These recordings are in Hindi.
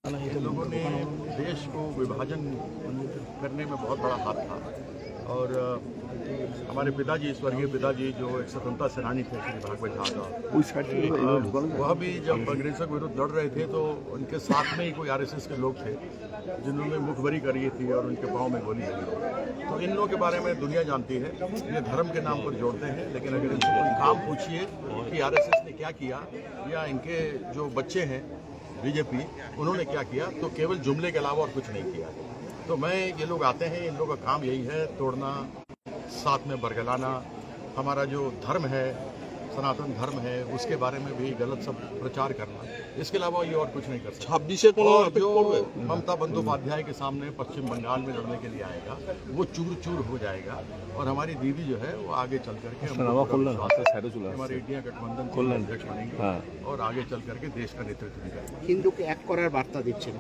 इन लोगों ने देश को विभाजन करने में बहुत बड़ा हाथ था और हमारे पिताजी, स्वर्गीय पिताजी जो एक स्वतंत्रता सेनानी थे श्री भागवत झागा, वह भी जब अंग्रेजों के विरुद्ध लड़ रहे थे तो उनके साथ में ही कोई आरएसएस के लोग थे जिन्होंने मुखबरी करी थी और उनके पाँव में गोली लगी। तो इन लोगों के बारे में दुनिया जानती है, ये धर्म के नाम पर जोड़ते हैं, लेकिन अगर इनसे कोई काम पूछिए कि आरएसएस ने क्या किया या इनके जो बच्चे हैं बीजेपी उन्होंने क्या किया, तो केवल जुमले के अलावा और कुछ नहीं किया। तो ये लोग आते हैं, इन लोगों का काम यही है तोड़ना, साथ में बरगलाना, हमारा जो धर्म है, सनातन धर्म है, उसके बारे में भी गलत सब प्रचार करना, इसके अलावा ये और कुछ नहीं कर सकता। 26 को जो ममता बंदोपाध्याय के सामने पश्चिम बंगाल में लड़ने के लिए आएगा वो चूर चूर हो जाएगा और हमारी दीदी जो है वो आगे चल करके हमारे इंडिया गठबंधन के अध्यक्ष बनेंगे और आगे चल करके देश का नेतृत्व भी करेंगे। हिंदू के एक करार वार्ता दीजिए,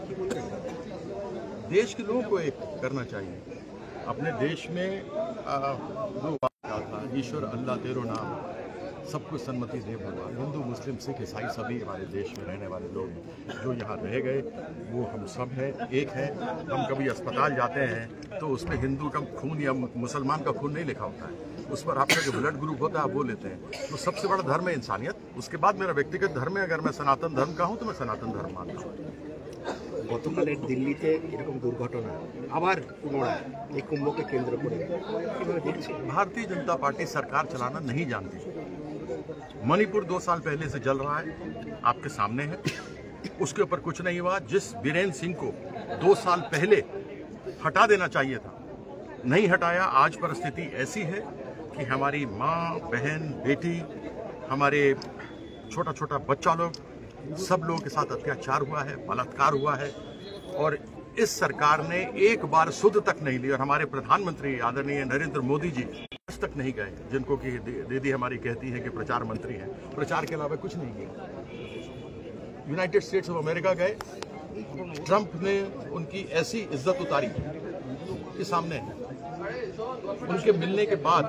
देश के लोगों को एक करना चाहिए। अपने देश में जो बात था, ईश्वर अल्लाह तेरो नाम, सबको सन्मति दे भगवान। हिंदू मुस्लिम सिख ईसाई सभी हमारे देश में रहने वाले लोग जो यहाँ रह गए वो हम सब हैं, एक है। हम कभी अस्पताल जाते हैं तो उसमें हिंदू का खून या मुसलमान का खून नहीं लिखा होता है, उस पर आपका जो ब्लड ग्रुप होता है आप वो लेते हैं। तो सबसे बड़ा धर्म है इंसानियत। उसके बाद मेरा व्यक्तिगत धर्म है, अगर मैं सनातन धर्म का हूँ तो मैं सनातन धर्म मानता हूँ। গতকাল দিল্লিতে এরকম দুর্ঘটনা আবার পুনরায় এই কুম্ভকে কেন্দ্র করে কিভাবে দেখছেন? भारतीय जनता पार्टी सरकार चलाना नहीं जानती। मणिपुर 2 साल पहले से जल रहा है, आपके सामने है, उसके ऊपर कुछ नहीं हुआ। जिस बीरेन्द्र सिंह को 2 साल पहले हटा देना चाहिए था, नहीं हटाया। आज परिस्थिति ऐसी है कि हमारी माँ, बहन, बेटी, हमारे छोटा छोटा बच्चा लोग, सब लोगों के साथ अत्याचार हुआ है, बलात्कार हुआ है और इस सरकार ने एक बार सुध तक नहीं ली। और हमारे प्रधानमंत्री आदरणीय नरेंद्र मोदी जी आज तक नहीं गए, जिनको कि दीदी हमारी कहती है कि प्रचार मंत्री हैं, प्रचार के अलावा कुछ नहीं किया। यूनाइटेड स्टेट्स ऑफ अमेरिका गए, ट्रंप ने उनकी ऐसी इज्जत उतारी कि सामने है। उनके मिलने के बाद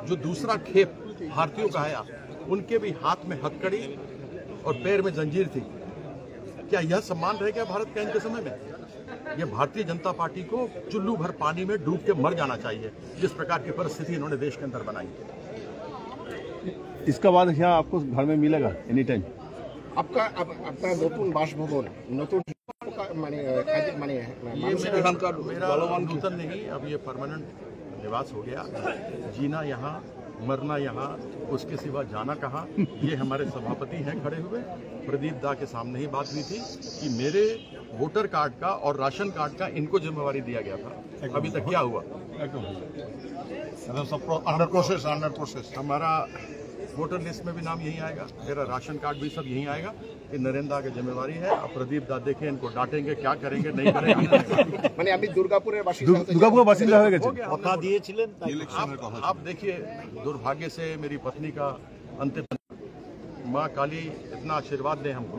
जो दूसरा खेप भारतीयों का आया, उनके भी हाथ में हथकड़ी और पैर में जंजीर थी। क्या यह सम्मान रह गया भारत का इनके समय में? यह भारतीय जनता पार्टी को चुल्लू भर पानी में डूब के मर जाना चाहिए, जिस प्रकार की परिस्थिति इन्होंने देश के अंदर बनाई है। इसका बाद यहाँ आपको घर में मिलेगा एनी टाइम? आपका नतून बासभवन, नतून मेरा नूतन नहीं, अब ये परमानेंट निवास हो गया। जीना यहाँ, मरना यहाँ, उसके सिवा जाना कहाँ। ये हमारे सभापति हैं खड़े हुए, प्रदीप दा के सामने ही बात हुई थी कि मेरे वोटर कार्ड का और राशन कार्ड का इनको जिम्मेवारी दिया गया था। अभी तक क्या हुआ? Under process. हमारा वोटर लिस्ट में भी नाम यही आएगा, मेरा राशन कार्ड भी सब यही आएगा कि नरेंद्र की जिम्मेवारी है। अब प्रदीप दा देखें, इनको डांटेंगे, क्या करेंगे नहीं करेंगे। মানে আমি দুর্গাপুরের বাসিন্দা হয়ে গেছে। কথা দিয়েছিলেন, आप देखिए, दुर्भाग्य से मेरी पत्नी का अंतिम, माँ काली इतना आशीर्वाद दे हमको,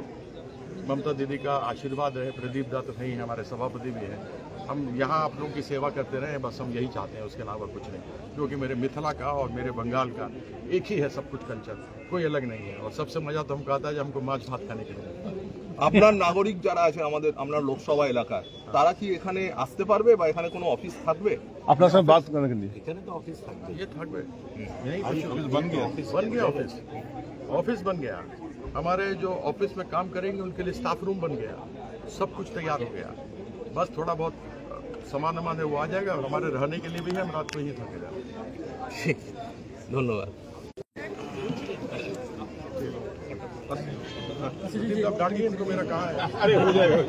ममता दीदी का आशीर्वाद रहे, प्रदीप दा तो नहीं, हमारे सभापति भी हैं। हम यहाँ आप लोगों की सेवा करते रहे, बस हम यही चाहते हैं, उसके अलावा कुछ नहीं। क्योंकि मेरे मिथिला का और मेरे बंगाल का एक ही है सब कुछ कल्चर, कोई अलग नहीं है। और सबसे मजा तो हमको आता है जब हमको माछ भात खाने के लिए। আপনার নাগরিক যারা আছে আমাদের আপনার লোকসভা এলাকার, তারা কি এখানে আসতে পারবে বা এখানে কোনো অফিস থাকবে? আপনার সঙ্গে বাত করने के लिए এখানে তো অফিস থাকবে, ये থাকবে, यही ऑफिस बन गया, ऑफिस बन गया। हमारे जो ऑफिस में काम करेंगे उनके लिए स्टाफ रूम बन गया, सब कुछ तैयार हो गया। बस थोड़ा बहुत सामान है वो आ जाएगा और हमारे रहने के लिए भी है, हम रात को ही थकेगा। धन्यवाद। आप डालिए इनको, मेरा कहाँ है? अरे हो जाएगा।